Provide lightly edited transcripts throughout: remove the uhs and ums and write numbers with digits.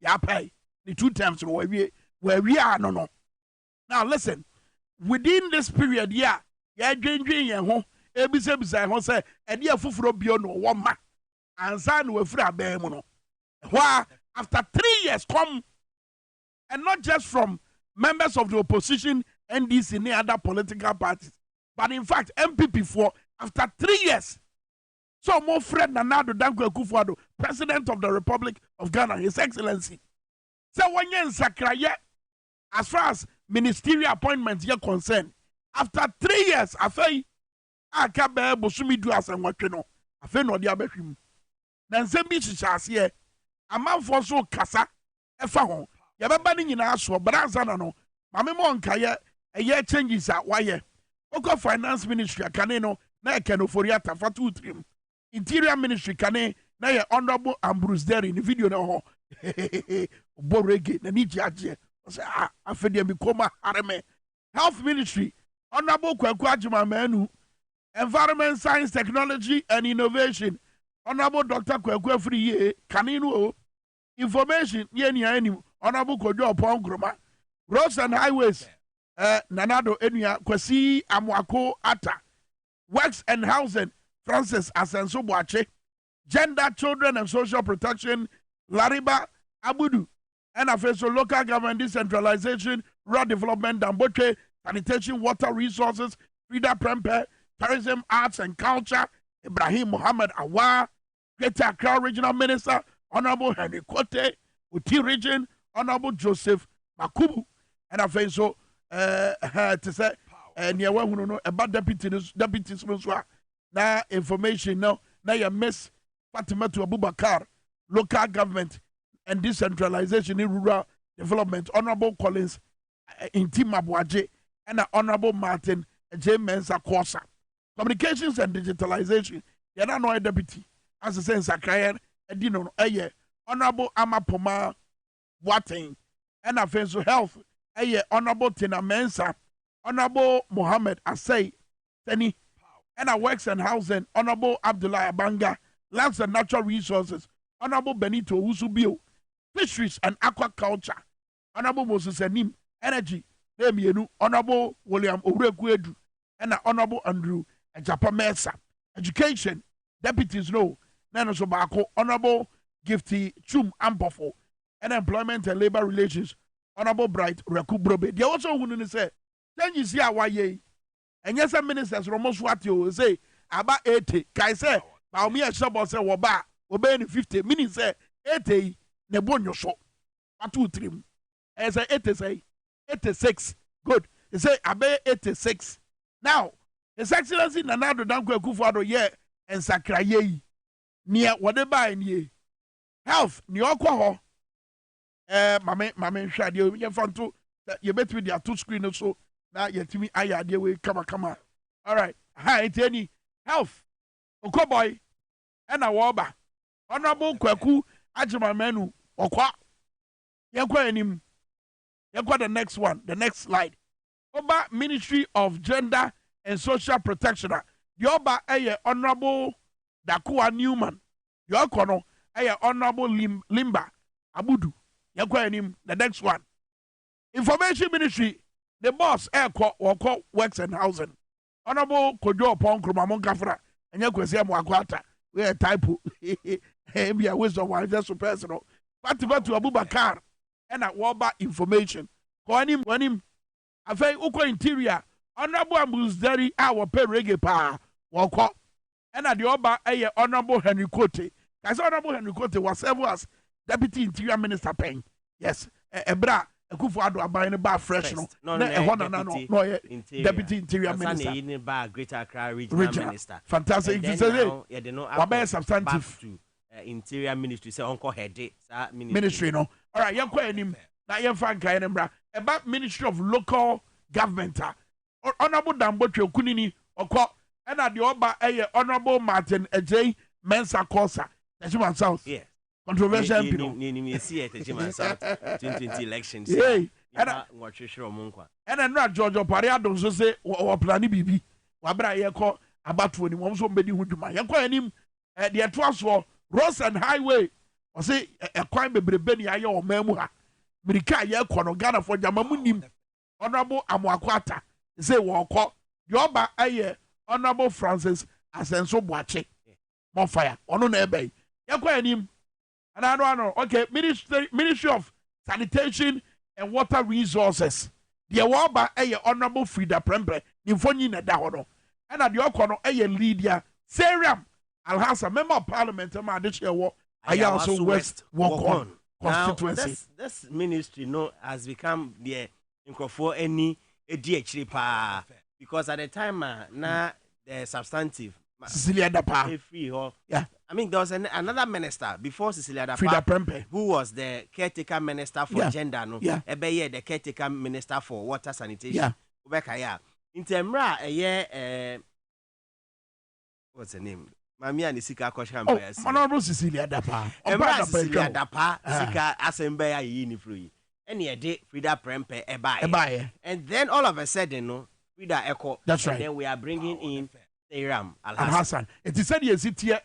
ya pay the 2 terms no where we are no. Now listen, within this period ya dwen yen ho ebisa ho say e de afufuro bio no wo ma ansa no afura ban mu no. Why after 3 years come, and not just from members of the opposition, NDC, and other political parties, but in fact, MPP for after 3 years. So, more friend Nanado Dankwa Kufuado, President of the Republic of Ghana, His Excellency. So, when you're in Sakraya, as far as ministerial appointments are concerned, after 3 years, I say, I can't be able to do as I want to know. I feel no dear him. Then, send me to a man for so Kasa, a phone. Yababani in our so, but answer no. Mamma Monkaya, a year changes at why. Oko Finance Ministry, Caneno, na Canoforiata for 2 trim. Interior Ministry, Cane, na Honorable Ambrose there in the video no. Borege, Nanijaje. I feel you become a hareme. Health Ministry, Honorable Kwakwajima Menu, Environment, Science, Technology, and Innovation, Honorable Dr. Kwekwe Free, Canino. Information, any Honorable Kojo Pongroma, Roads and Highways, Nanado Enya, Kwesi Amwako Ata, Works and Housing, Francis Asenso Boache, Gender, Children and Social Protection, Lariba Abudu, and Afeso Local Government Decentralization, Rural Development, Damboche, Sanitation, Water Resources, Frida Prempe, Tourism, Arts and Culture, Ibrahim Muhammad Awa, Greater Accra Regional Minister, Honorable Henry Kote, Uti Region, Honorable Joseph Makubu, and I think so, to say, near one who know about deputies, now information, now you miss Fatima to Abubakar, local government and decentralization in rural development, Honorable Collins, Intima Boaje, and Honorable Martin J. Mensa Kosa. Communications and digitalization, you're not no deputy, as I say, Sakayan. Edino eye Honorable Amapoma Wating and Offensive Health Honorable Tina Mensa, Honorable Mohammed Asay Teni and Works and Housing Honorable Abdullah Abanga, Lands and Natural Resources Honorable Benito Usubio, Fisheries and Aquaculture Honorable Moses Enim, Energy Demienu Honorable William Urekuedu and Honorable Andrew Japamesa, Education Deputies No Nano Bako, Honorable Gifty Chum Ampofo, and Employment and Labor Relations, Honorable Bright Rekubrobe. They also want to say, then you see why ye. And yes, some ministers almost what you say about 80. Kai say, Baumi a shop or say, Waba, obey 50 minutes, say 80, Nebonyo shop. 2 trim. As I 80 say, 86. Good. He say, Abe 86. Now, His Excellency Nanado Dankwa Kufuado, yeah, and Sakraye. Near whatever in ye health, New York, Mamma Shad, you found to you bet with your 2 screens so now you to me, I idea we come on. All right, hi, any health, Oko boy, and a waba, Honorable Kwaku, Ajima Menu, or qua, Yakwanim, Yakwa the next one, the next slide. Oba Ministry of Gender and Social Protection, Yoba, Honorable Dakua Newman, your kono, Honorable Limba, Abudu, Yakwanim, the next one. Information Ministry, the boss, Works and Housing, Honorable Kojo Ponkroma Monkafra, and Yakwasiam Wakwata, we are typo, be a wisdom, one just personal. Fatima to Abubakar, and at Waba Information. Koanim, Wanim, Afe Uko Interior, Honorable Ambusdari, our pay reggae pa, Wako. And at the Oba, Honorable Henry Kote. As Honorable Henry Kote was served as Deputy Interior Minister Payne. Yes, Ebra, a Kufuado about a bar fresh. No, Deputy Interior Minister. Greater Accra Regional Minister. Fantastic. You say, substantive to Interior Ministry. Say, Uncle Head, Ministry. No. All right, you're quite him. Now you're fine, Kayanembra. About Ministry of Local Government. Honorable Damboche Kunini, or and at the Oba, Honorable Martin J. Mensa Kosa, Tejiman South. Yes. Controversial people. See at Tejiman South 2020 elections. Yeah. And then not George Pariado, so say, or Plani Bibi, Wabra Yako, about 21, so many would do my Yanko and him at the Atwas for Roads and Highway, o say e kwan bebrebe ni aye o mamu ha mirika ye kɔ no Ghana for jamamu nim honorable Amoakwata say wo kɔ the oba aye honorable Francis Asenso Boache mon fire ono na ebe ye kɔ anim and I don't know okay Ministry of Sanitation and Water Resources the oba aye honorable Frida Prempe nimfonyi na da hono and the okɔ no aye Lydia Seram Alhassa member of parliament ma de chewo I also West walk on constituency. This ministry has become the for any DHR pa because at the time na the substantive Cecilia Dapa free yeah. I mean there was another minister before Cecilia Dapa Frida Prempe who was the caretaker minister for gender yeah. the caretaker minister for water sanitation yeah. Ubeka in temra what's her name Mami and Sika Kosham. Honorable Cecilia Dapa. Cecilia Dapa, Sika Assemble Yini Free. Any a day, Frida Prempe, Ebaye. And then all of a sudden, Frida Echo. That's right. And then we are bringing in Seram Al-Hassan. It is said yes, it's here,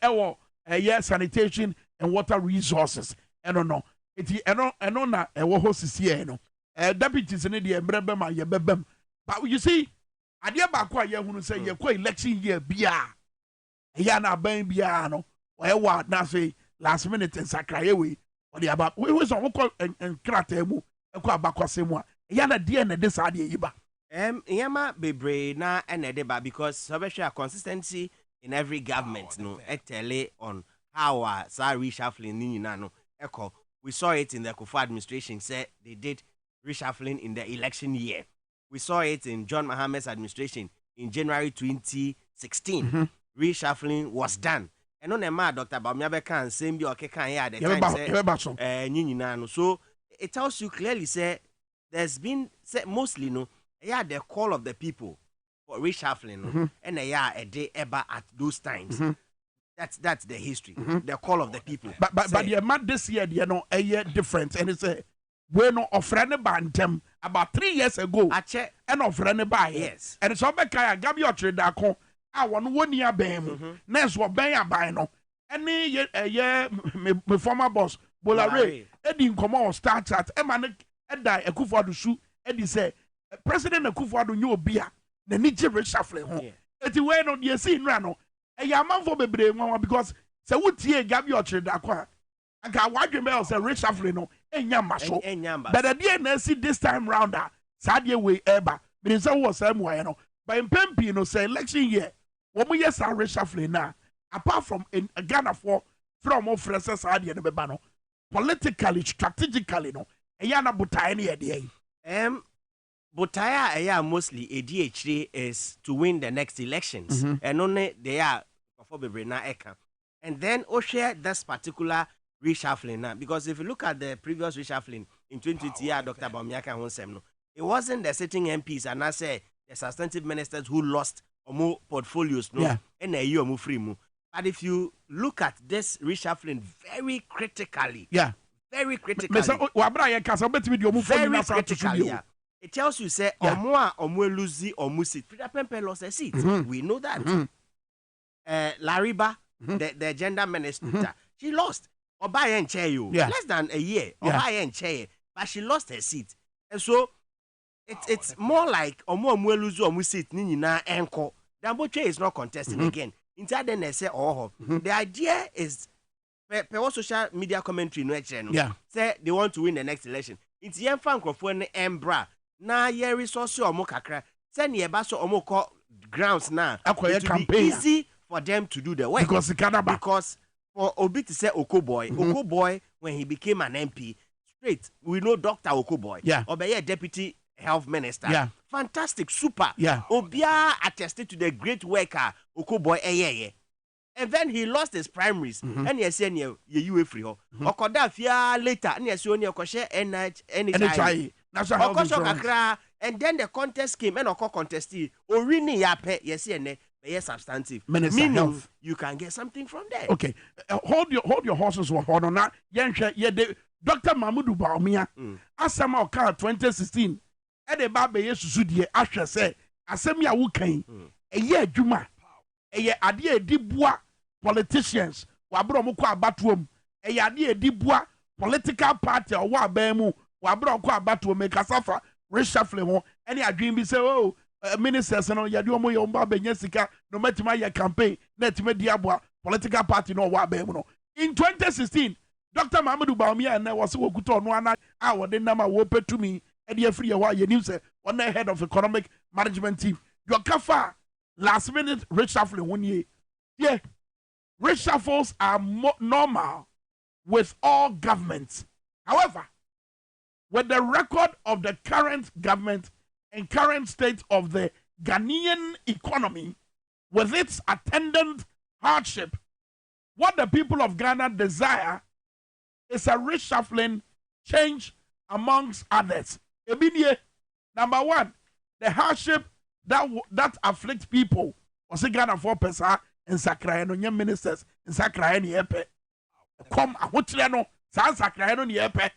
sanitation and water resources. I don't know. It is, I know na, host is here, deputies in the Embrebema, Yebem. But you see, I dear Bakwa, you say, you're quite election year, Bia. Na ban bia no wa na say last minute nsakra we o de aba we so wo ko enkrata mu e ko abakwase mu a na de na de sa de yiba yama bebre na na de ba because social consistency in every government tele on how reshuffling ni nyina no eko we saw it in the Kufuor administration say they did reshuffling in the election year. We saw it in John Mahamad's administration in January 2016. Reshuffling was done. And on a ma Dr. Bamiabe can same be okay can at the time say so it tells you clearly say there's been mostly the call of the people for reshuffling and a day ever at those times. That's the history. The call of the people. But the man this year a year different and it's a bueno offrene bantem about 3 years ago and offrene by yes and it's obeka gabi otre da kon a won woni aban mu na so ban aban no any me former boss Bolare edi nkomo start at e man e da Akufo-Addo su e di say President Akufo-Addo nye obi a na ni je reshuffle ho eti we no de si nra no e ya manfo bebre nwa because se wutie gabi otre da kwa aka wadwe me say reshuffle no enya maso but the day na see this time round sadie we eba be say wo sam way no by mpempi no say election year wo mo yes reshuffle na apart from in Ghana from officers sadie no beba no politically strategically no eya na botai na ye Botaya eya mostly ADHD is to win the next elections and only they are for bebre na eka and then share this particular reshuffling now because if you look at the previous reshuffling in 2020 Dr. Bamiaka Honsem no it wasn't the sitting MPs and I say the substantive ministers who lost more portfolios and a year free mu. But if you look at this reshuffling very critically very critically it tells you say omo lose omo seat Frida Prempe lost a seat we know that Lariba the gender minister she lost Obaye chair you less than a year Obaye chair but she lost her seat and so it's more like omo lose omo seat ni nyina enko Dwaboase is not contesting again inside then they say the idea is per social media commentary no say they want to win the next election it's yen fan crofo ne embra na ye resource omo kakra say ne eba so omo call grounds na it will be easy for them to do the work because for Obi to say Okoboy when he became an MP straight we know Dr. Okoboy Obeye deputy health minister fantastic super Obia attested to the great worker Okoboy and then he lost his primaries and he said you free okoda fia later and he said only okoshe NHI national health insurance and then the contest came and oko contestee orini yape yes substantive minister health you can get something from there. Okay, hold your horses hold on now Dr. Mahmoud Bawumia asama oka 2016 e de ba be yesusu die ahwe se asem ya wukan eye adwuma eye ade edi boa politicians wabro mo kwa abatuom yade edibua political party or wa ban mu wa bra ko abato me kasafa reshuffle ho any adwin bi say oh ministers no yade omo ye omba benya sika no matima ye campaign na tima diaboa political party no wa ban mu no in 2016 Dr. Mamadou Bawumia na was wokuto no ana a wode nama wo petumi e de afri ye wa ye nim say on the head of economic management team your kafa last minute reshuffle one year yeah reshuffles are normal with all governments. However, with the record of the current government and current state of the Ghanaian economy, with its attendant hardship, what the people of Ghana desire is a reshuffling change amongst others. Ebinie, number one, the hardship that afflicts people. Was it Ghana 4% in Sakrayano, young ministers in Sakrayani Epe? Come, I want to know, San Sakrayano Epe.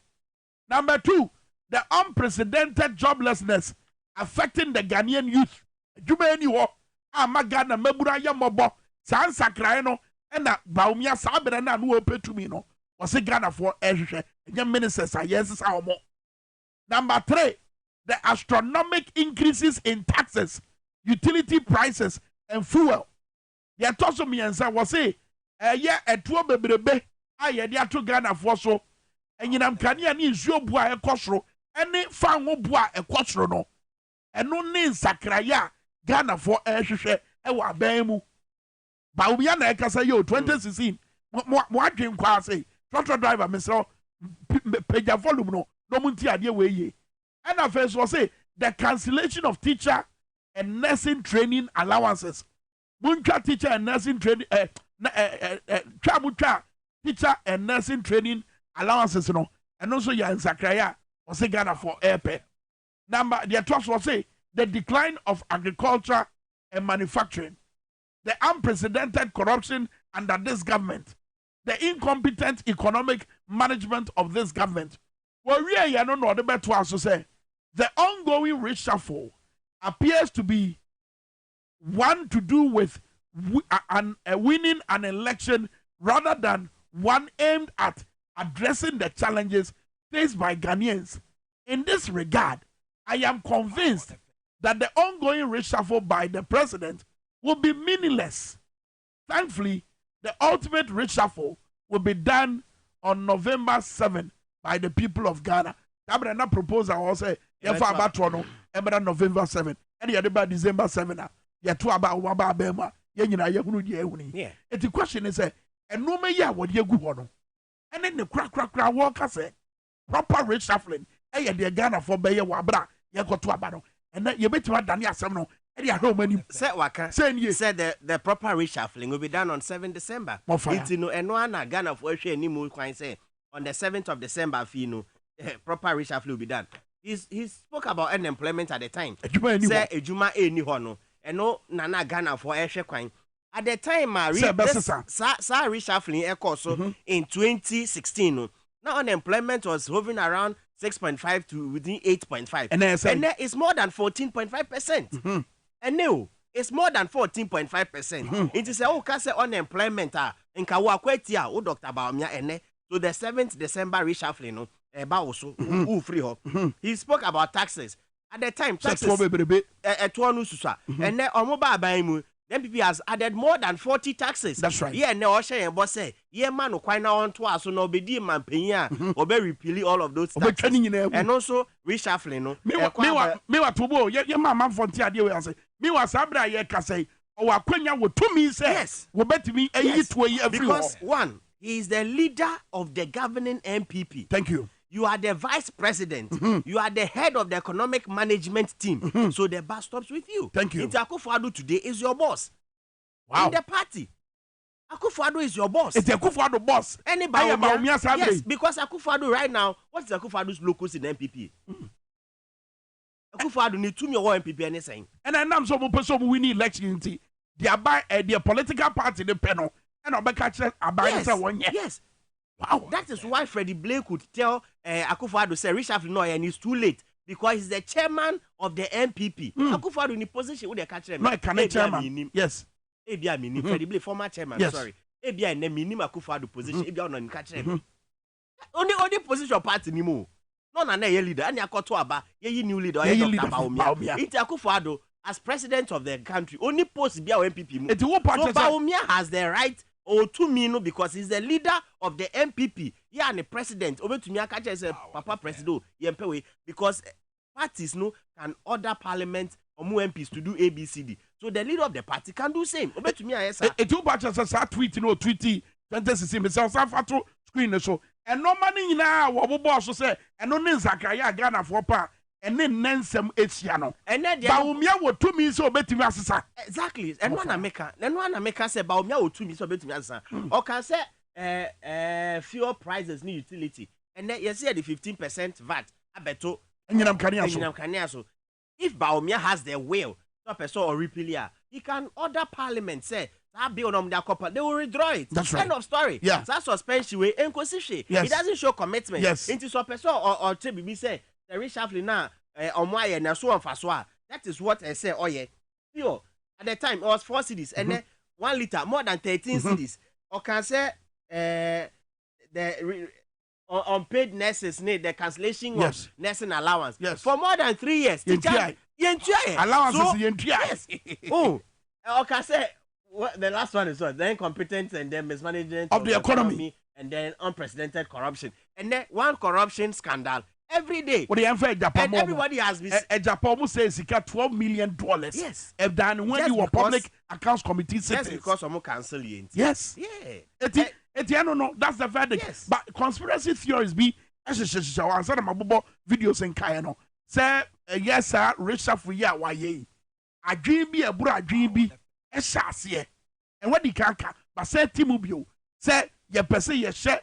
Number two, the unprecedented joblessness affecting the Ghanaian youth. Jumeni wo, Ghana mebura ya mobo, San Sakrayano, and that Bawumia Sabena na no Epe to me no. Was it Ghana for young ministers? Yes, our more. Number three, the astronomical increases in taxes, utility prices, and fuel. The atoso mi ensa was say, yeah, a tuo bebrebe, aye, the ato Ghana for so, and yinam kania ni nsuo bua e kosro, ene fango bua e kosro no, eno ne nsakraya Ghana for hwehwe e wa ban mu. Bawumia na e kasa yo 2016, mo adwen kwa say, tractor driver mesro peja volume no munti ade we ye. And at first was say the cancellation of teacher and nursing training allowances. Muncha teacher and nursing training teacher and nursing training allowances no. And also ya in Sakraya was say Ghana for airpay. Number the trust was say the decline of agriculture and manufacturing, the unprecedented corruption under this government, the incompetent economic management of this government. Well, we are not the better to say the ongoing reshuffle appears to be one to do with winning an election rather than one aimed at addressing the challenges faced by Ghanaians. In this regard, I am convinced that the ongoing reshuffle by the president will be meaningless. Thankfully, the ultimate reshuffle will be done on November 7 by the people of Ghana. That proposal also for about November 7 and the other December 7. You two about Waba Bema. The question is, and no may ya what you go on. And then the crack walker say proper reshuffling. Hey, the Ghana for Bayer Wabra, you got to Abano, and then you bet you Dania Samno. Said the proper reshuffling will be done on 7 December. It's no and Ghana for any more coin say on the 7th of December, proper reshuffle will be done. He spoke about unemployment at the time. Say Ejuma any hono and no Nana Ghana for Eshe coin. At the time, sa reshuffling so in 2016. Now unemployment was hovering around 6.5 to within 8.5. And then it's more than 14.5%. And no, it's more than 14.5%. It is a okase unemployment in Kawa Kwetia, o Dr. Bawumia ene. So the 7th December reshuffling no also free ho. He spoke about taxes. At the time, taxes and then on mobile buying MPP has added more than 40 taxes. That's right. Yeah, no, and boss say, yeah, man, quite now on to us, so no be man paying, or be repealing all of those taxes. And also reshuffling. No, me what to go, yeah, my for Tia, say, me was Abra, yeah, Cassay, or Aquenia would to me say, yes, will bet me a year to a year because one, he is the leader of the governing MPP. Thank you. You are the vice president. You are the head of the economic management team. So the bar stops with you. Thank you. Akufo-Addo today is your boss. Wow. In the party. Akufo-Addo is your boss. It's the Akufo-Addo boss. Anybody? Yes, because Akufo-Addo right now, what is Akufo-Addo's locus in MPP? Akufo-Addo need 2 million MPP anything. And then I'm so winning election. The political party, the panel, and I'll catch about 1 year. Yes. Wow. That is why Freddie Blake could tell Akufo-Addo say reshuffle no and it's too late because he's the chairman of the MPP. Akufo-Addo in the position with the catcher. No, chairman. Yes. Freddie Blake, former chairman. Yes. Sorry. ebia na minimum Akufo-Addo position ebia on catch him. Only position party ni mo. No na ye leader ani akoto aba ye new leader or Dr. Baumia. It Akufo-Addo as president of the country only post bia MPP mo. So Baumia has the right or to me no because he's the leader of the MPP. Yeah, and the president over to me catch say papa president yempewe because parties no can order parliament or more MPs to do ABCD. So the leader of the party can do same. Over to me yes sir. It two batches as tweet no tweety 2016 me say photo screen so and no money na wo boss say and no Nzakaya Ghana for pa and then nensem echiano and then Baumia wo to me so betimi asesa exactly and one America say Baumia wo to me so betimi asesa or can say fuel prices ni utility and then you see the 15% VAT abeto enyinam kania so if Baumia has the will to person or repeal he can order parliament say that bill on their couple, they will withdraw it. That's right. End of story. Yeah. That suspension way and yes. It doesn't show commitment. Yes. Into so person or TBB say the reshuffling now on my and so on for so. That is what I say. Oh yeah. Yo, at the time it was 4 cities and then 1 liter more than 13 cities. Or can say the unpaid nurses need the cancellation of nursing allowance for more than 3 years. Allowances yes. Oh, or can say. What the last one is what? The incompetence and then mismanagement of the economy and then unprecedented corruption. And then one corruption scandal every day. Well, and everybody has been Japan says he got $12 million. Yes. If then when you were public accounts committee sitting. Just because someone cancel you. Yes. Yeah. No, that's the verdict. Yes. But conspiracy theories be videos in Kayano. Say yes, sir, Richard for ya why ye. A dream be a bra dream be. Eshasie and what the kanka but say timubio say ye person ye share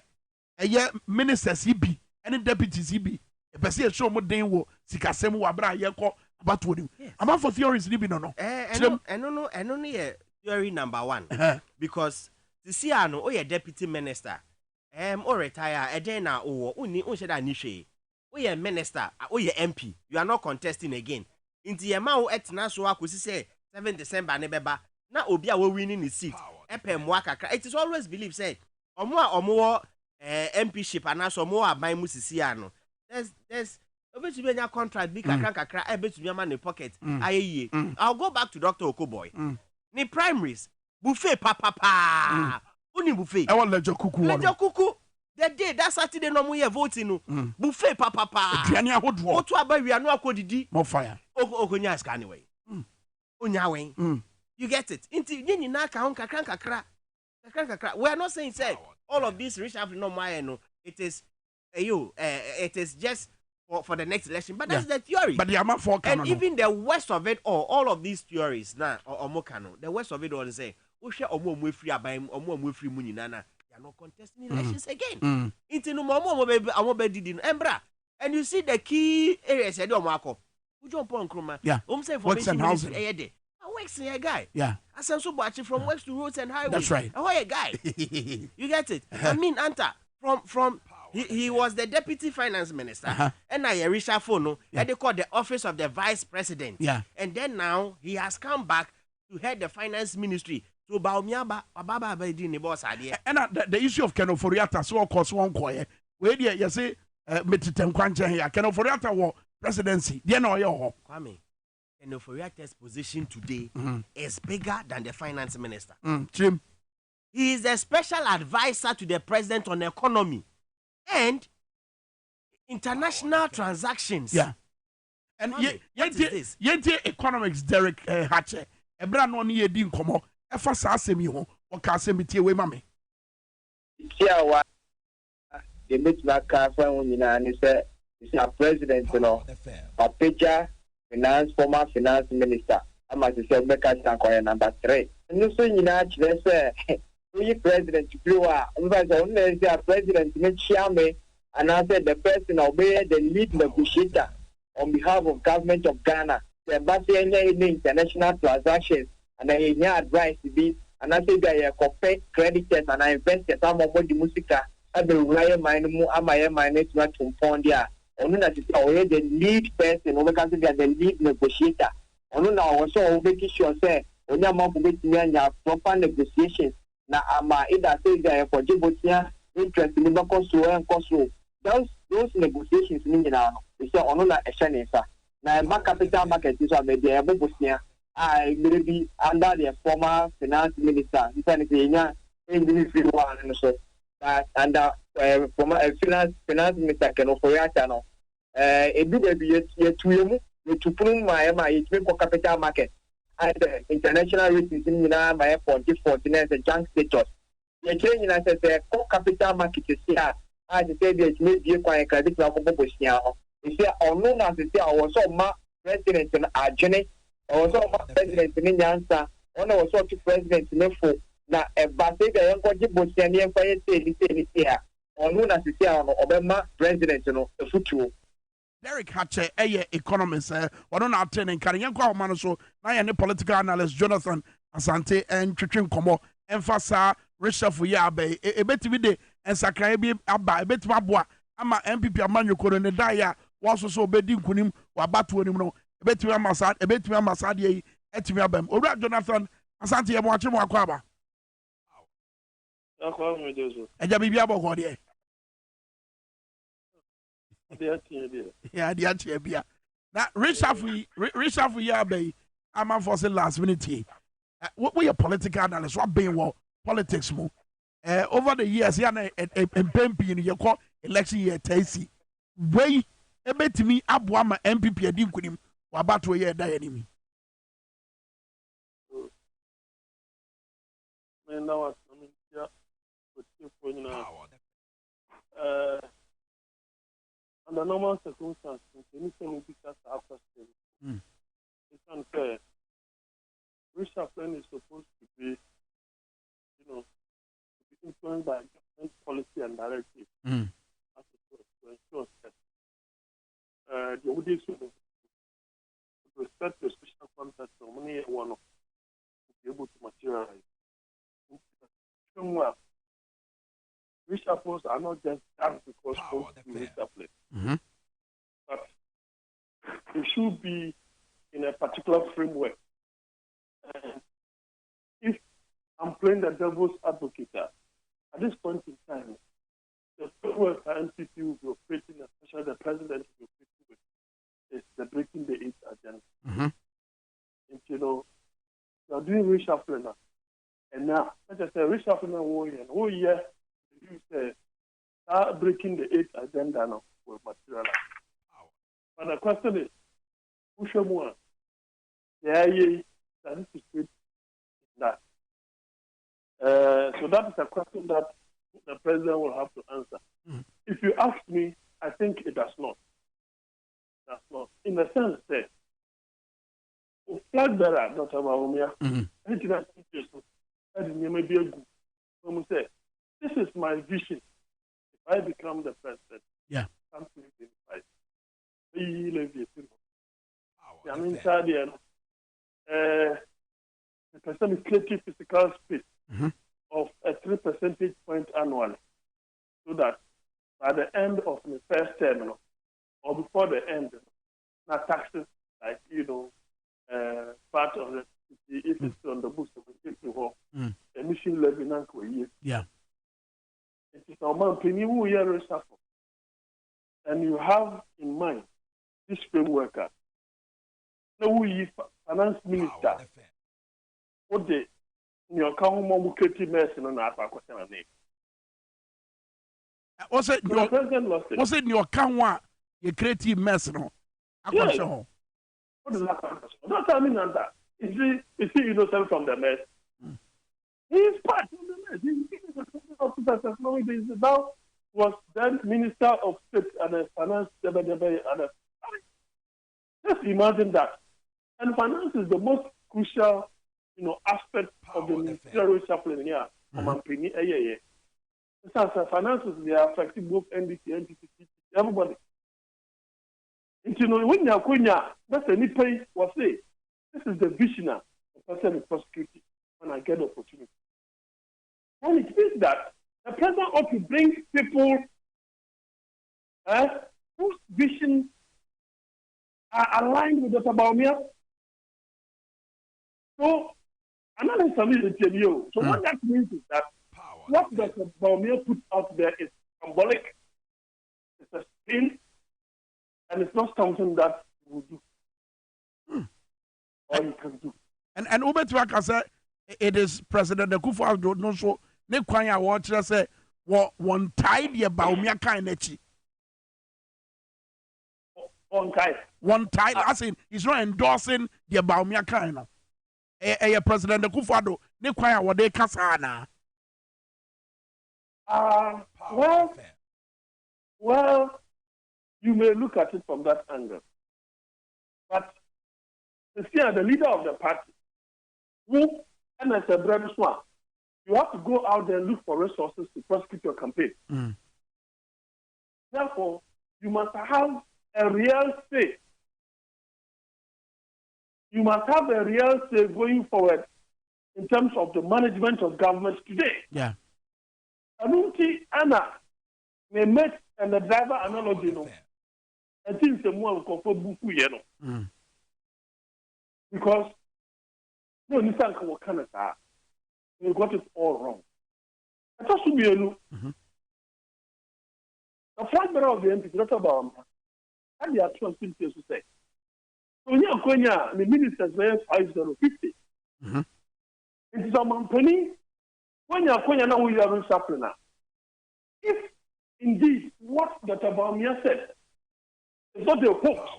a ye ministers be any deputies be a person show more than wo sikasem wa bra ye ko about to him about for theories living no and only theory number 1 because the Siano or your deputy minister or retire a day now or only unshada nishe or your minister or your MP you are not contesting again into your mouth at Nasua could say 7 December nebeba na obi a we winning the seat epem wakakra it is always believed say omo MPship anaso omo aban musisi ano there's obetumi nya contract bi kakra ebetumi ama ne pocket ayeye I'll go back to Dr. Okoboy ni primaries buffet papa uni buffet e won lejo kuku the day that Saturday no mo ye voting no buffet papa aduane ahodo oto abawi anu akodidi mo fire okonya scan anyway onya wen you get it. We are not saying say all of this reshuffle no my no. It is it is just for the next election. But that's the theory. But the amount for and even the worst of it all of these theories now or mokano, the worst of it all say we share omo free abay omo free money nana. They are not contesting elections again. Into no more baby embra. And you see the key areas said omo who jump on kroma. Yeah. Say information housing. Works in a guy. Yeah. I said so much from works to roads and highways. That's right. A guy. You get it? I mean, Anta, from he was the deputy finance minister. And now Risha Fono, and they call the office of the vice president. Yeah. And then now he has come back to head the finance ministry. So Baumia Baba Bedi boss idea. And the issue of Kenoforiata, so of course one quiet. Where you say Metitem Quancha here, Kenoforiata war presidency. You know your Kwame. And Oforiata's position today is bigger than the finance minister. Jim. He is a special advisor to the president on economy and international transactions. Yeah. And yet economics Derek Hatcher. A brand on ye din komo. Efa sa asemi ho. O ka asemi tie we mame. Tia wa. The mitna ka fa wonyina ni say is a president no. Papeja former finance minister. I'm as say Meka number 3. And so you know say we president blue only say president Chiame and I said the person obey the lead negotiator on behalf of government of Ghana. The any international transactions and I advice to be and I say that compare creditors and I invest some of the musica I will rely mine not to fund there. Onu na sisi oye the lead person we can say the lead negotiator onu na also we make sure say onya man go betimi anya proper negotiations na ama ida say guy for Djibotia interest in the cost and cost. Those negotiations in India, they say on a shanesa. Now, my capital market is a media, I will be under the former finance minister, in the one and so. Under former finance minister can offer a channel. It will be a 2 to prove my capital market. And international ratings in my airport, 49 a junk status. The change as a capital market is here. I say it may be quite a credit to Bosnia. If you are known as the also my president in Argene, also my president in Yansa, one was sort of president in Nefo. Now, a Bassett, a young Bosnian fire say here, or known as the Obama president, the future. Derek Hatcher, economist, or not attending Karianko Manoso, na political analyst Jonathan Asante, and Chichim Komo, emphasize reshuffle yabe, a bit de, and Sakai Abba, a bit Mabua, Ama MPP Amanyo Korone Daya, was also bedding Kunim, or Batuanimo, a bit to Amasad, a bit to Amasadi, Etiabem, or Jonathan Asante, and watching Wakwaba. And Yabiabo Gordie. Yeah, the answer. Now, reshuffle yabe, I'm for the last minute. What were your political analysts? What being what politics more? Over the years, yeah, and Pempi in your call election year, Tacy. Way, a bit to me, Abuama MPP, I didn't him, or about to a year die enemy. Under normal circumstances, anything because after stage, it's unfair. Reshuffling is supposed to be, to be influenced by government policy and directive as to ensure that the audits with respect to special context of money one to be able to materialize. Reshuffles are not just done because folks do reshuffling. But it should be in a particular framework. And if I'm playing the devil's advocate, at this point in time, the framework that NPP will be operating, especially the president will be operating with, is the breaking the eight agenda. And you are doing reshuffling now. And now, let's just say reshuffling and year, you say, start breaking the eighth agenda now will materialize. But the question is, who should more? That this is good. That. So that is a question that the president will have to answer. If you ask me, I think it does not. Does not. In the sense that, flag bearer, Dr. Bawumia, anything that teaches us, that may be a good. Someone say, this is my vision. If I become the president, something in fight. I mean, the person is creating physical space of a 3 percentage point annually, so that by the end of the first term, or before the end, not taxes like part of the if it's on the books of the emission levy it is a man penny who year reshuffle. And you have in mind this framework. Now we finance minister. What the your account creative medicine on our question name. Was it your account you creative medicine? What is that? Not I mean that. Is he from the mess? He is part of the mess. He now was then Minister of State and Finance. Just imagine that. And finance is the most crucial, aspect of the ministerial reshuffling here. Finances, they are affecting both NDC, NDC, everybody. And when you are that's any pay was say, this is the visionary, the person is prosecuted when I get the opportunity. When it means that the president ought to bring people whose vision are aligned with Dr. Bawumia. So analysis So what that means is that what Dr. Bawumia put out there is symbolic, it's a spin, and it's not something that he will do. Or he can do. And Ubetuaka said it is President Akufo-Addo no so ne kwan a wɔkyerɛ sɛ one tie deɛ Bawumia kan n'akyi. One tie, as in he's not endorsing the Bawumia kan no. President Akufo-Addo ne kwan a wɔde kasa na. Well, you may look at it from that angle. But the leader of the party, who, and as a brother swan, you have to go out there and look for resources to prosecute your campaign. Therefore, you must have a real say. You must have a real say going forward in terms of the management of government today. Yeah. Anunti Anna may make and the driver analogy no. I think the more buku yeno. Because no Nissan Canada, you got it all wrong. I just to be a look. The flag bearer of the MP, Dr. Bawumia, and there are 2 things to say. So Konya, the ministers were 5050. It is a company. When you are Konya now, we are suffering now. If indeed what Dr. Bawumia said is not a hoax,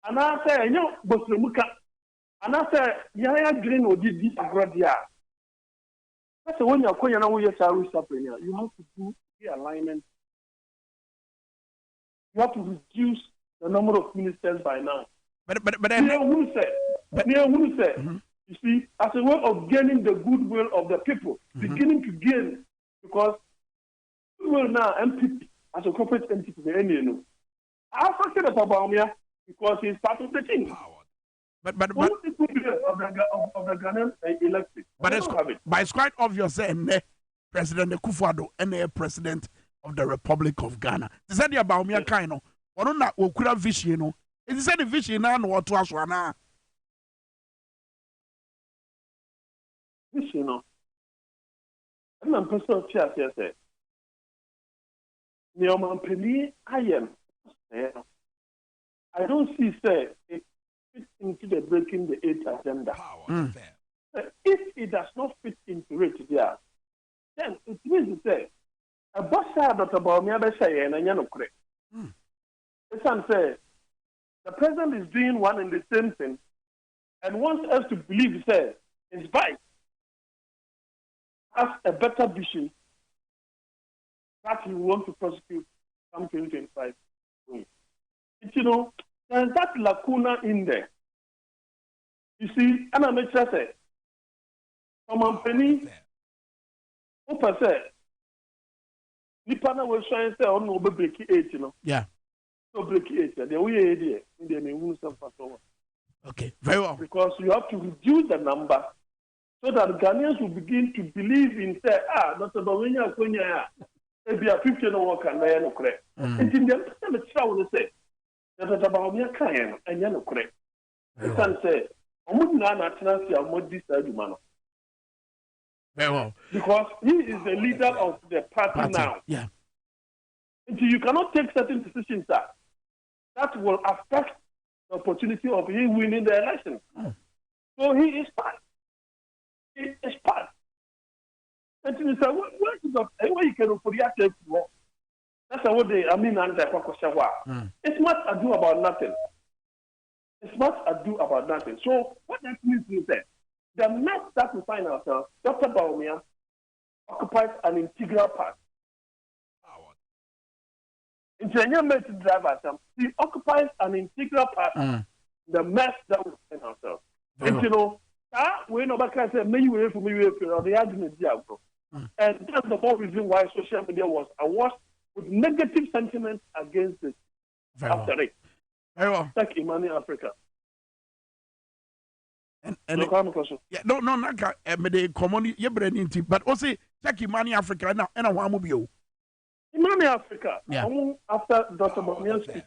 and I say, you know, Bosremuka, and I say, Yaya Green or did this Agradia. That's when you are Konya now, we are suffering now. You have to do the alignment. You have to reduce the number of ministers by now. But you see, as a way of gaining the goodwill of the people, beginning to gain, because goodwill now, MPP, as a corporate entity, I affected the Bawumia because he's part of the team. But of the Ghanaian elected. But it's quite obvious that President Akufo-Addo and President of the Republic of Ghana. They said the Bawumia kind of one not okura vision no. It said the vision now no to aswana. Vision no. I'm person chair say. Neoman I don't see say it fits into the breaking the 8th agenda. If it does not fit into it there, then it means to say a boss Dr. Bawumia say and no correct. It's say the president is doing one and the same thing and wants us to believe say his vice has a better vision that he wants to prosecute come 2025. You know, there's that lacuna in there. You see, and I make sure say, someone penny, who say, Nipana will shine say, oh no, break 8, you know. Yeah. So break 8, the way idea in the name of okay, very well. Because you have to reduce the number so that Ghanaians will begin to believe in say, Dr. Bawumia Konya, maybe a 50 no work and no correct. And in the end, I will say, Dr. Bawumia Kayan and Yano correct. You can say, very well. Because he is the leader of the party now. Yeah. And so you cannot take certain decisions that will affect the opportunity of him winning the election. So he is part. He is part. And so you say, where you can react to that's what they and it's not ado about nothing. It's not ado about nothing. So what that means is that the mess that we find ourselves, Dr. Bawumia occupies an integral part. He occupies an integral part in the mess that we find ourselves. And you know, we know back and say, me way for the argument. And that's the whole reason why social media was awash with negative sentiments against it after it. Very well. Like Imani Africa. And yeah, no, not the common ye but also check Imani Africa now and a one Imani Africa. Yeah. After Dr. Bawumia's speech,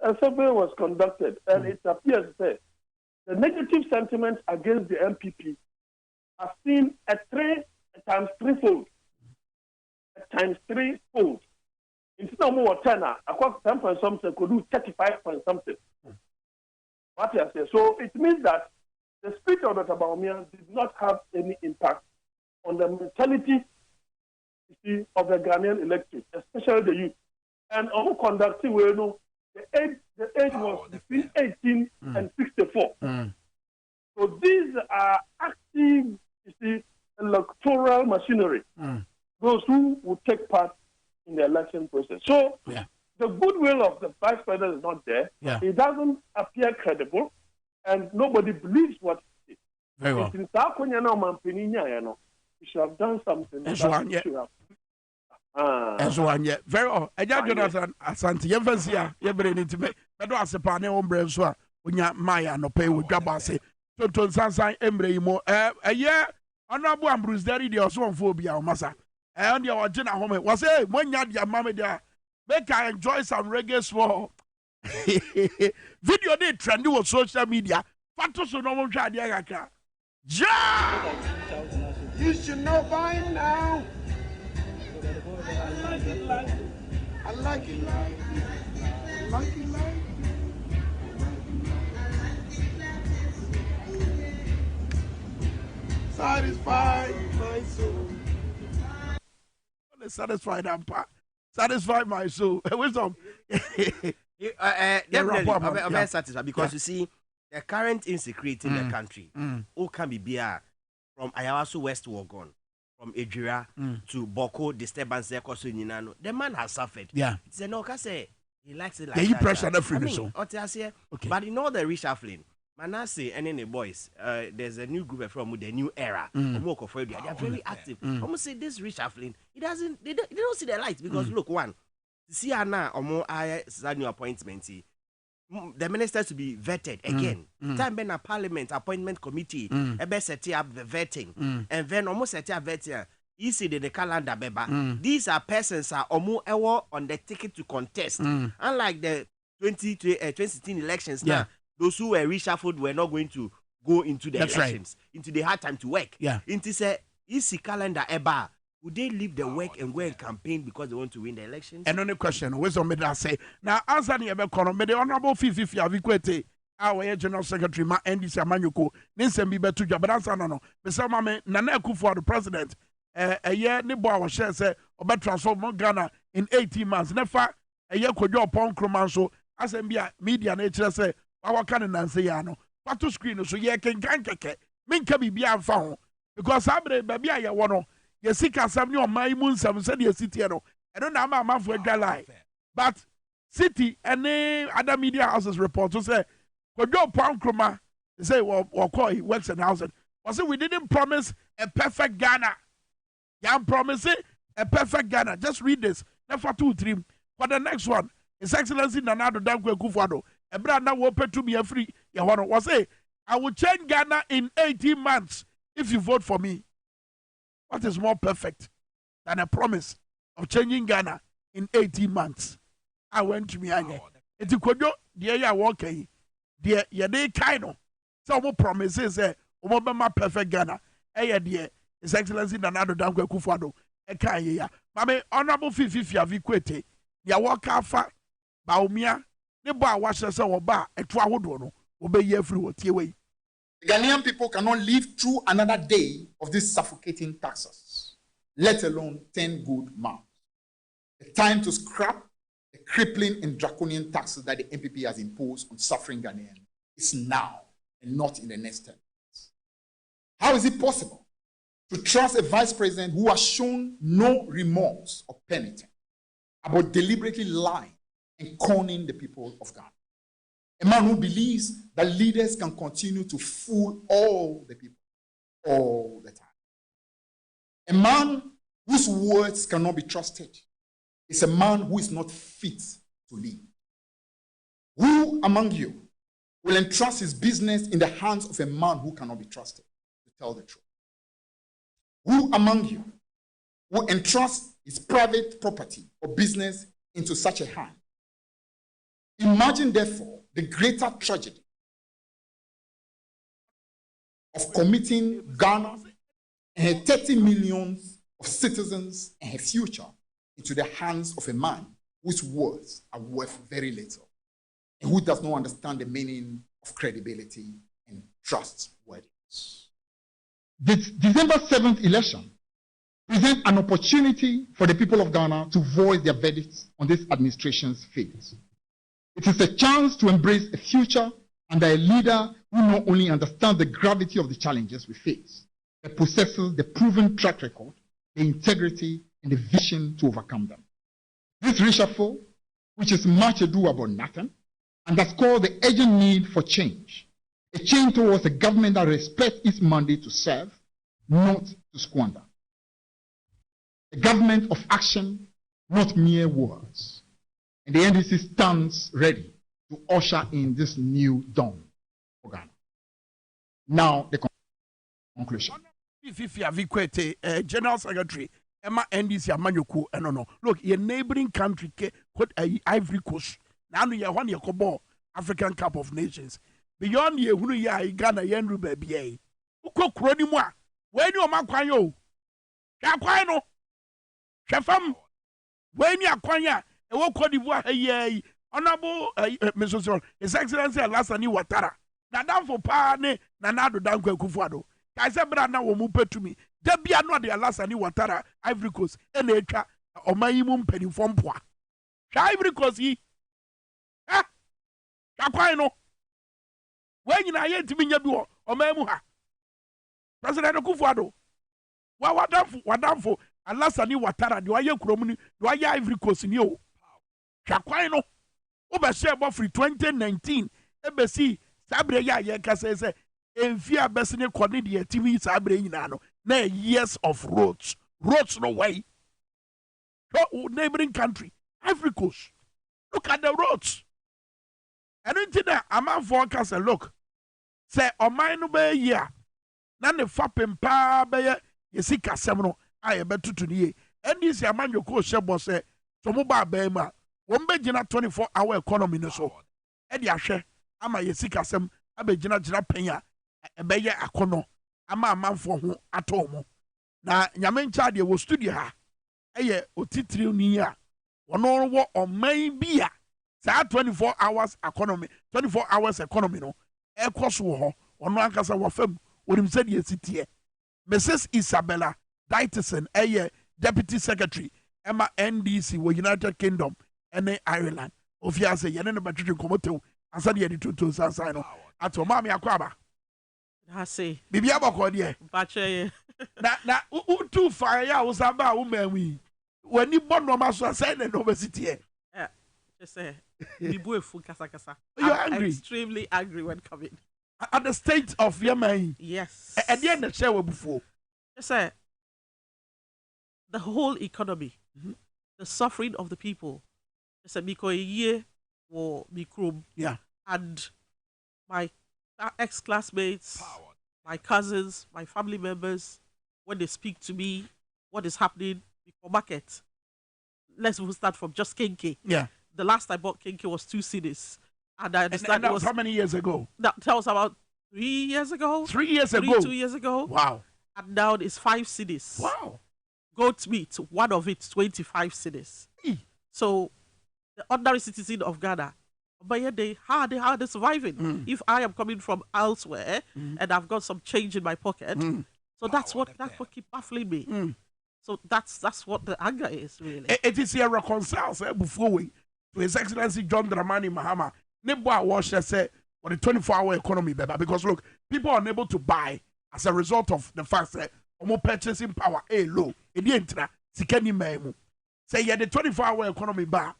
a survey was conducted and it appears that the negative sentiments against the MPP have seen a times threefold. A times threefold. Instead of more 10, across 10 point something could do 35 point something. What I say. So it means that the speech of Dr. Bawumia did not have any impact on the mentality of the Ghanaian electorate, especially the youth. And on conducting, we know the age was between 18 and 64. So these are active, electoral machinery. Those who would take part in the election process. So the goodwill of the vice president is not there. He doesn't appear credible, and nobody believes what he says. Very well. He should have done something. Very well. Jonathan Asante, Yevasia, Yebre, Pedro Asepane, Ombre, so Unya Maya, no pay with Dwaboase, Tonton Sansan, Embre, Mo, a year, Honorable Ambrose, there is also phobia, Massa. And your original home was when you had your mamma there. Make I enjoy some reggae swore. Video did trend on social media. Fatos no one tried the Agaka. Ja! You should know by now. I like it. Satisfy my soul. Satisfy my soul. Wisdom. I'm satisfied because you see the current insecurity in the country. Who can be beer from Ayawaso West Wagon, from Ejira to Boko disturbance. The man has suffered. Yeah, it's a no say he likes it like that. Pressure Okay. But in all the reshuffling. Manasseh and any boys, there's a new group from the new era. They are very active. Almost say this reshuffling, they don't see the light because look, one, see Anna or more new appointment. The ministers to be vetted again. Time ben a parliament appointment committee, set up the vetting, and then almost set up vetting. You see the calendar, beba. These are persons are almost on the ticket to contest. Unlike the 2016 elections now. Those who were reshuffled were not going to go into the elections, into the hard time to work. Into say, easy calendar eba. Would they leave the work and go and campaign because they want to win the elections? And only question, wisdom made us say. Now, answer the economy, the honorable Fifi Avikwete, our general secretary, ma NDC Amanyoko, Ninsen Bibe Tuja, but answer no. Mr. Mame, Nana Kufuor, the president, a year, Nibo, our share, say, about transform Ghana in 18 months. Never a year could your pon cromanso, as media nature say. Our can say yano. What to screen so ye can keke. Minka be beyond found. Because Abre baby I wano. Ye seek us some your my moon some said ye city. I don't know my for a lie. But city and other media houses report to say, for your pound chroma, they say, well, call he works in housing. Was it we didn't promise a perfect Ghana? Yam promise it a perfect Ghana. Just read this. Never 2, 3. For the next one, His Excellency Nana Dankwe Kufuor. A brand now open to me a free. Was say, I will change Ghana in 18 months if you vote for me. What is more perfect than a promise of changing Ghana in 18 months? I went to me. It's a kodo, dear, ya walking. Dear, ya de kind. Some promises, my perfect Ghana. Dear, His Excellency Nana Dankwe Kufuor. Kaya, Mame, Honorable Fifi Avikwete. Ya walk afa, Bawumia. The Ghanaian people cannot live through another day of these suffocating taxes, let alone 10 good months. The time to scrap the crippling and draconian taxes that the MPP has imposed on suffering Ghanaians is now and not in the next 10 months. How is it possible to trust a vice president who has shown no remorse or penitence about deliberately lying and conning the people of Ghana? A man who believes that leaders can continue to fool all the people all the time. A man whose words cannot be trusted is a man who is not fit to lead. Who among you will entrust his business in the hands of a man who cannot be trusted, to tell the truth? Who among you will entrust his private property or business into such a hand? Imagine, therefore, the greater tragedy of committing Ghana and her 30 millions of citizens and her future into the hands of a man whose words are worth very little and who does not understand the meaning of credibility and trustworthiness. The December 7th election presents an opportunity for the people of Ghana to voice their verdicts on this administration's fate. It is a chance to embrace a future under a leader who not only understands the gravity of the challenges we face, but possesses the proven track record, the integrity, and the vision to overcome them. This reshuffle, which is much ado about nothing, underscores the urgent need for change, a change towards a government that respects its mandate to serve, not to squander. A government of action, not mere words. And the NDC stands ready to usher in this new dawn for Ghana. Now, the conclusion. General Secretary, Emma NDC Amanyoko, no. Look, your neighboring country, Ivory Coast, now you want your Kobo African Cup of Nations. Beyond ye, who ya Ghana, Yenru baby, Uko Kronimwa, when you are Makwayo, Yakwano, Shafam, when you are Kwanya, and what Cote d'Ivoire, ye, Honorable Mr. His Excellency Alassani Ouattara, Nadam for Pane, Nanado Dankwe Kufuado. I said, but now will move to me. There be another Alassani Ouattara, Ivory Coast, and nature, or my imum penny from Pois. Ivory Coast, ye, ah, Chakwano. When you are yet to be your or Memuha. President Kufuado. What for Alassani Ouattara, do I hear Cromini, do I hear Ivory Coast in you? Chakwano. Over share for 2019, embassy, Sabre ya says, and fear Bessine Cornelia TV Sabre Inano, nay years of roads no way. Neighboring country, Ivory Coast. Look at the roads. And into that, a man forecast and look. Say, o mine be ya. None the fapping pa be ye see Casemno, I bet to ye. And this a man your coach say, so mobile bema. One be jina 24-hour economy no so. Edi ahwe ama yesi kasem abegyina gyina penya ebeye akono ama amanfo ho atomo. Na nyame ncha de wo studio ha eye otitiri ni a wono wo oman bia sa 24 hours economy no ekoso ho ono ankasa wo fam wonim se de sitie. Mrs. Isabella Dyteson eye deputy secretary Emma NDC wo United Kingdom and Ireland. Of ya say, Yen and Battery Comoto, and said, Yen to Sansan. At Mammy Aquaba. I say, Bibiaba Cordia. Batche. Now, who too fire was about woman we. When you born no master said and obesity. Just say, you are angry. Extremely angry when coming. At the state of your mind. Yes. At the end of the show before. Just say, the whole economy, the suffering of the people. Just because a year or Mikrum. Yeah. And my ex-classmates, my cousins, my family members, when they speak to me, what is happening before market. Let's start from just Kinky. Yeah. The last I bought Kinky was 2 cedis. And I understand and that was how many years ago? That was about 3 years ago. 3 years ago? 2 years ago. Wow. And now it's 5 cedis. Wow. Goat meat, one of it, 25 cedis. So the ordinary citizen of Ghana, but yet how are they surviving? If I am coming from elsewhere and I've got some change in my pocket, so that's what keeps baffling me. So that's what the anger is really. It is here reconciled before we to His Excellency John Dramani Mahama. Nebo watch say on the 24-hour economy, because look, people are unable to buy as a result of the fact that purchasing power low. It didn't sikeni memu. Say yeah, the 24-hour economy bar.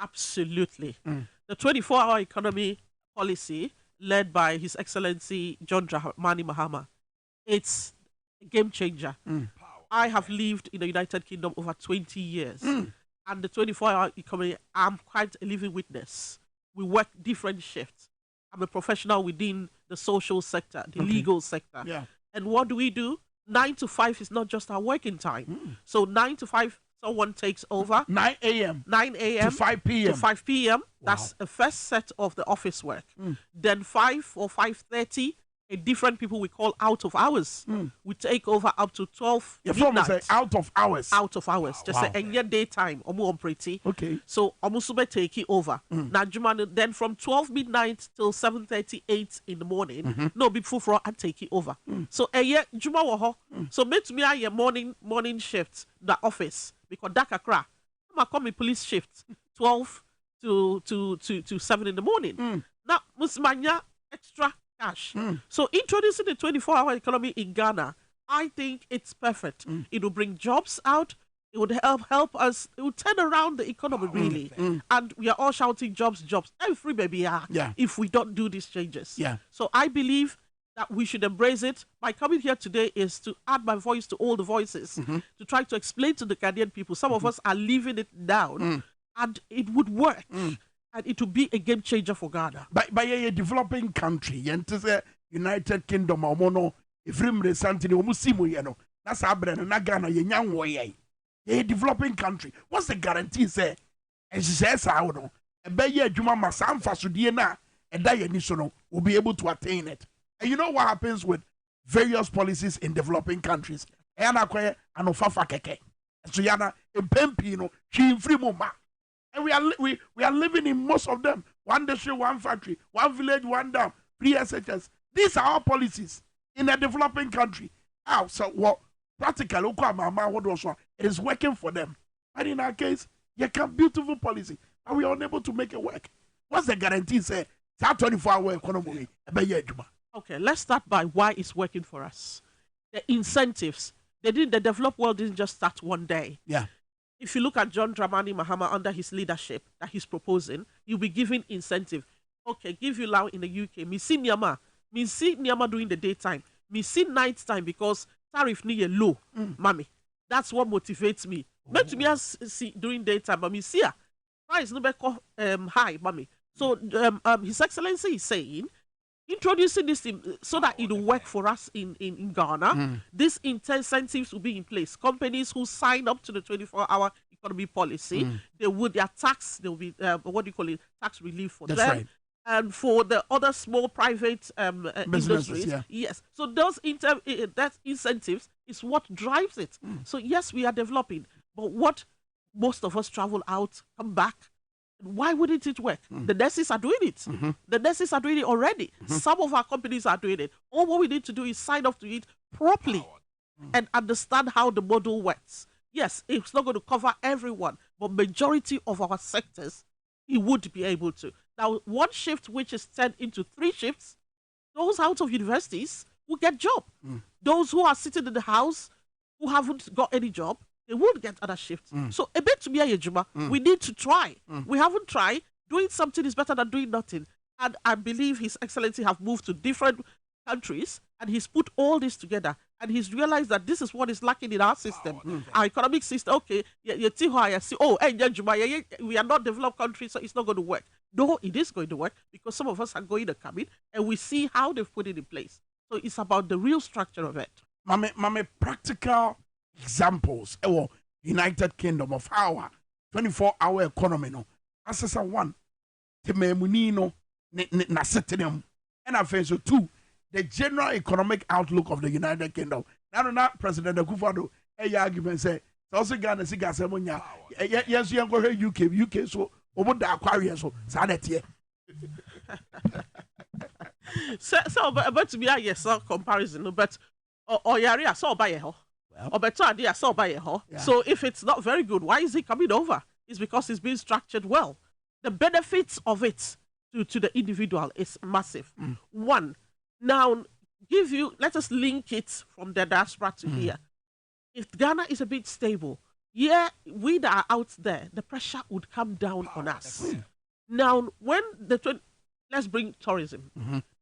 Absolutely. The 24-hour economy policy led by His Excellency John Dramani Mahama, it's a game changer. I have lived in the United Kingdom over 20 years. And the 24-hour economy, I'm quite a living witness. We work different shifts. I'm a professional within the social sector, the legal sector. Yeah. And what do? 9 to 5 is not just our working time. So 9 to 5, someone takes over. 9 a.m. 9 a.m. to 5 p.m. To 5 p.m. Wow. That's the first set of the office work. Then 5 or 5:30, different people we call out of hours. We take over up to 12 Your phone midnight. say out of hours. Out of hours. Just say any daytime. Omu operate. Okay. So omu sube take it over. Now then from 12 midnight till 7:38 in the morning, no be full and take it over. So Juma waho. So make me a morning shift the office because dakakra. I'm come police shift 12 to 7 in the morning. Now musmanya extra cash. So introducing the 24-hour economy in Ghana, I think it's perfect. It will bring jobs out. It would help us. It would turn around the economy really. And we are all shouting jobs. Every baby if we don't do these changes. Yeah. So I believe that we should embrace it. My coming here today is to add my voice to all the voices to try to explain to the Ghanaian people. Some of us are leaving it down, and it would work. And it will be a game changer for Ghana. By a developing country, the United Kingdom, Omono, Ifrim Resantini, Omusimu, you know, that's Abren and Ghana, young way. A developing country. What's the guarantee, say? And she says, I don't know. A Bayer Juma Masam Fasudiana, and Dianisono will be able to attain it. And you know what happens with various policies in developing countries? Anakwe and Ofafa Keke. So Yana, in Pempino, she in Frimuma. And we are living in most of them. One district, one factory, one village, one dam, 3 SHS. These are our policies in a developing country. So what practically it is working for them. But in our case, you can beautiful policy, but we are unable to make it work. What's the guarantee? Say that 24-hour economy. Okay, let's start by why it's working for us. The incentives. The developed world didn't just start one day. Yeah. If you look at John Dramani Mahama under his leadership that he's proposing, he'll be giving incentive. Okay, give you now in the UK. Me see Nyama during the daytime. Me see night time because tariff ni low, mommy. That's what motivates me. Meant to me as see during daytime, but me see price no be high, mommy. So His Excellency is saying, introducing this so that it will work for us in Ghana. These incentives will be in place. Companies who sign up to the 24-hour economy policy, their tax, there will be tax relief for That's them. right. And for the other small private industries, yes. So those that incentives is what drives it. So yes, we are developing, but what most of us travel out, come back. Why wouldn't it work? The nurses are doing it. The nurses are doing it already. Some of our companies are doing it. All what we need to do is sign up to it properly and understand how the model works. Yes, it's not going to cover everyone, but majority of our sectors, it would be able to. Now, one shift which is turned into 3 shifts, those out of universities will get job. Those who are sitting in the house who haven't got any job, they won't get other shifts. So a bit to be a Juma, we need to try. We haven't tried. Doing something is better than doing nothing. And I believe His Excellency have moved to different countries and he's put all this together. And he's realized that this is what is lacking in our system. Our economic system, okay, we are not developed countries, so it's not going to work. No, it is going to work because some of us are going to come in and we see how they've put it in place. So it's about the real structure of it. Mame practical examples United Kingdom of our 24-hour economy no asesa one te memuni no na setenem and afenso 2 the general economic outlook of the United Kingdom na President Akufo-Addo argument say also Ghana siga semonya yes you go UK so oboda aquarium so sa na tie so but to be a yes comparison but yari so buy ho. So if it's not very good, why is he coming over? It's because it's being structured well. The benefits of it to the individual is massive. One, now let us link it from the diaspora to here. If Ghana is a bit stable, we that are out there, the pressure would come down on us. Now, when let's bring tourism,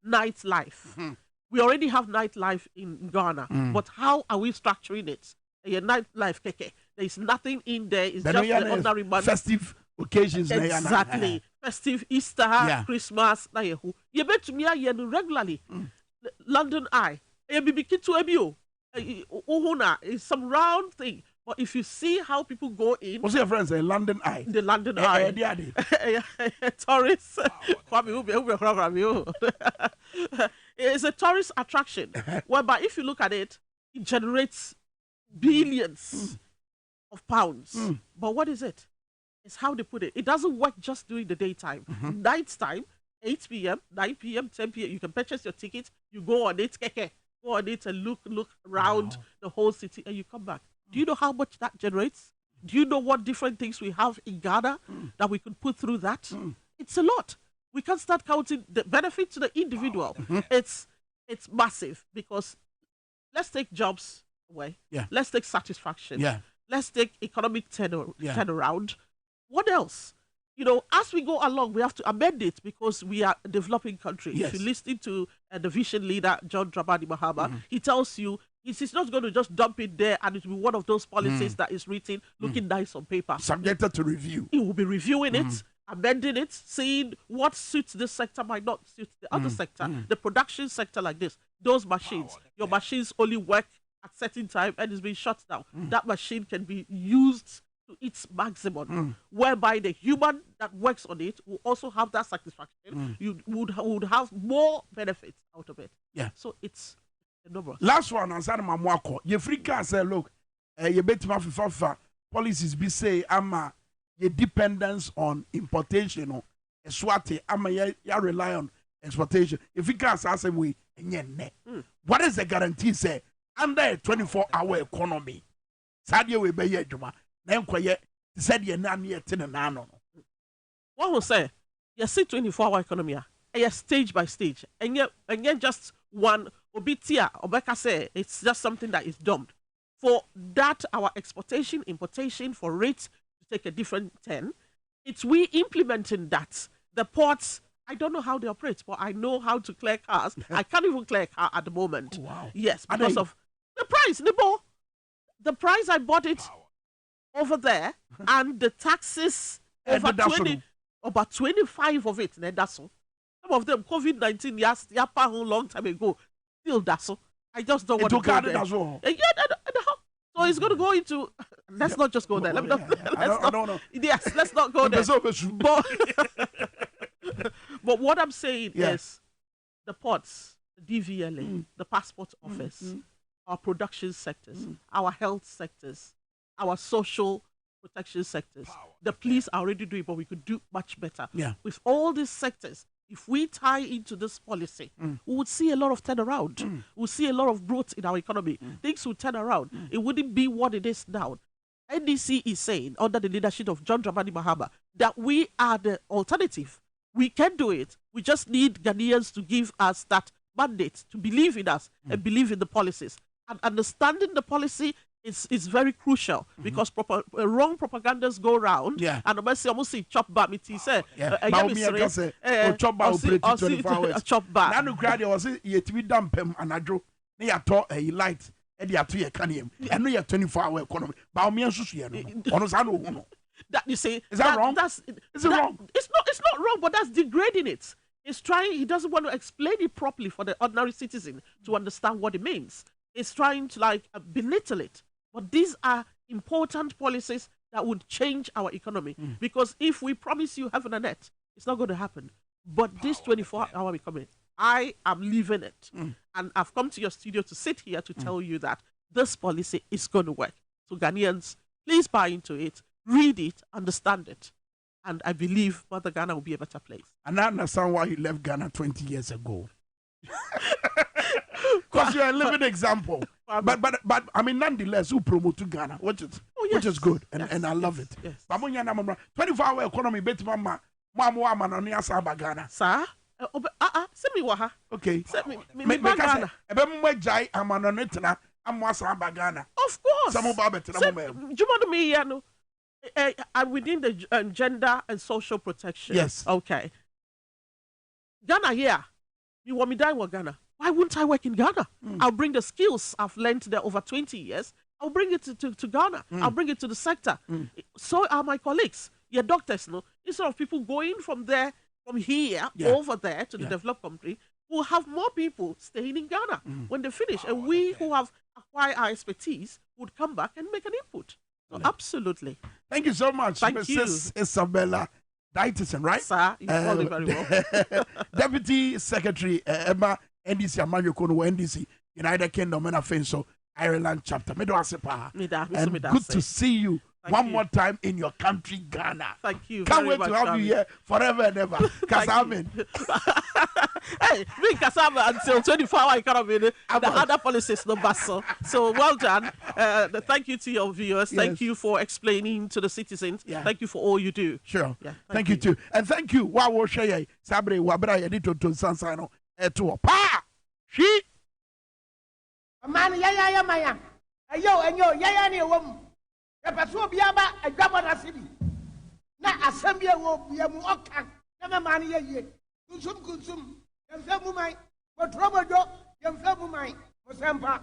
nightlife. We already have nightlife in Ghana, but how are we structuring it? Nightlife, there is nothing in there. It's just the ordinary money. Festive occasions. Exactly. Festive Easter, Christmas. You bet to me regularly. London Eye. It's some round thing. But if you see how people go in... What's your friend say? London Eye. The London Eye. Tourists. It's a tourist attraction, whereby if you look at it, it generates billions of pounds. But what is it? It's how they put it. It doesn't work just during the daytime. Night time, 8 p.m., 9 p.m., 10 p.m., you can purchase your ticket, you go on it, go on it and look around the whole city, and you come back. Do you know how much that generates? Do you know what different things we have in Ghana that we could put through that? It's a lot. We can't start counting the benefit to the individual. It's massive, because let's take jobs away. Let's take satisfaction. Let's take economic turnaround. What else? You know, as we go along, we have to amend it, because we are a developing country. If you listen to the vision leader, John Dramani Mahama, he tells you he's not going to just dump it there and it will be one of those policies that is written looking nice on paper. Subjected to review. He will be reviewing it, amending it, seeing what suits this sector might not suit the other sector. The production sector like this, those machines, your machines only work at certain time and it's being shut down. That machine can be used to its maximum, whereby the human that works on it will also have that satisfaction. You would have more benefits out of it. So it's a number. Last one, Ansana Mamwako. You free can say, look, you bet my for policies be say, ama your dependence on importation or a swati, ama ya rely on exportation. If you can say we, what is the guarantee say under a 24-hour economy? Sadia we be juma. Said you're not near 10 and 9. What will say? You see 24-hour economy, and you stage by stage, and yet just one obitia or say it's just something that is dumped. For that, our exportation, importation, for rates to take a different turn, it's we implementing that. The ports, I don't know how they operate, but I know how to clear cars. I can't even clear a car at the moment. Wow. Yes, because of the price, the price I bought it over there, and the taxes over 20, about 25 of it. That's so. Some of them COVID-19 a long time ago. Still that's so. I just don't want to go there. So it's going to go into. Let's not just go there. Let me not. Yes, let's not go there. But what I'm saying is, the ports, the DVLA, the passport office, our production sectors, our health sectors, our social protection sectors. The police are already doing, but we could do much better. With all these sectors, if we tie into this policy, we would see a lot of turnaround. We'll see a lot of growth in our economy. Things will turn around. It wouldn't be what it is now. NDC is saying, under the leadership of John Dramani Mahama, that we are the alternative. We can do it. We just need Ghanaians to give us that mandate, to believe in us and believe in the policies. And understanding the policy is very crucial, because wrong propagandas go around. And almost see chop back me say chop back operate 24 hours. Chop back. Now no crowd was you to be dumpem anadro. Na ya to a light e dey ato ye kanem. E no ye 24-hour economy. Ba me nsusu ye no. Ono sa no hu. That you say is that wrong? Is it wrong? It's not wrong, but that's degrading it. He doesn't want to explain it properly for the ordinary citizen to understand what it means. It's trying to belittle it. But these are important policies that would change our economy. Because if we promise you heaven and earth, it's not going to happen. But this 24-hour economy, I am leaving it. And I've come to your studio to sit here to tell you that this policy is going to work. So Ghanaians, please buy into it, read it, understand it. And I believe Mother Ghana will be a better place. And I understand why you left Ghana 20 years ago. Because you're a living example. But I mean, nonetheless, who promote to Ghana, which is good, and I love it. Yes. 24-hour economy, bet mama man on your Saba Ghana. Sir? Send me what? Okay. Send me Ghana. Of course. Some about me, I'm within the gender and social protection. Yes. Okay. Ghana here. You want me die with Ghana? Why wouldn't I work in Ghana? I'll bring the skills I've learned there over 20 years. I'll bring it to Ghana. I'll bring it to the sector. So are my colleagues. Your doctors, instead of people going from here over there to the developed country, we'll have more people staying in Ghana when they finish. And we who have acquired our expertise would come back and make an input. So absolutely. Thank you so much, Mrs. Isabella Dietitian, right? Sir, you called it very well. Deputy Secretary Emma NDC Amanyo no NDC United Kingdom and so Ireland chapter. And good to see you. One more time in your country, Ghana. Thank you. Can't wait to have you here forever and ever. Kasamin. Hey, me Kasama until 24-hour economy. The other policies no bustle. So well done. Thank you to your viewers. Yes. Thank you for explaining to the citizens. Thank you for all you do. Sure. Yeah, thank you too. And thank you. Wa wo hwe Sabre wabra ye Tonton Sansan no eto pa. She Man ya maya. Ayo ya ne wom. E peso bia ba adwabo na sibi. Na asem bia wo bia mu oka. Na me man ye. Kunsum. Yemfa mu mai. Wotrobodo yemfa mu mai. Musempa.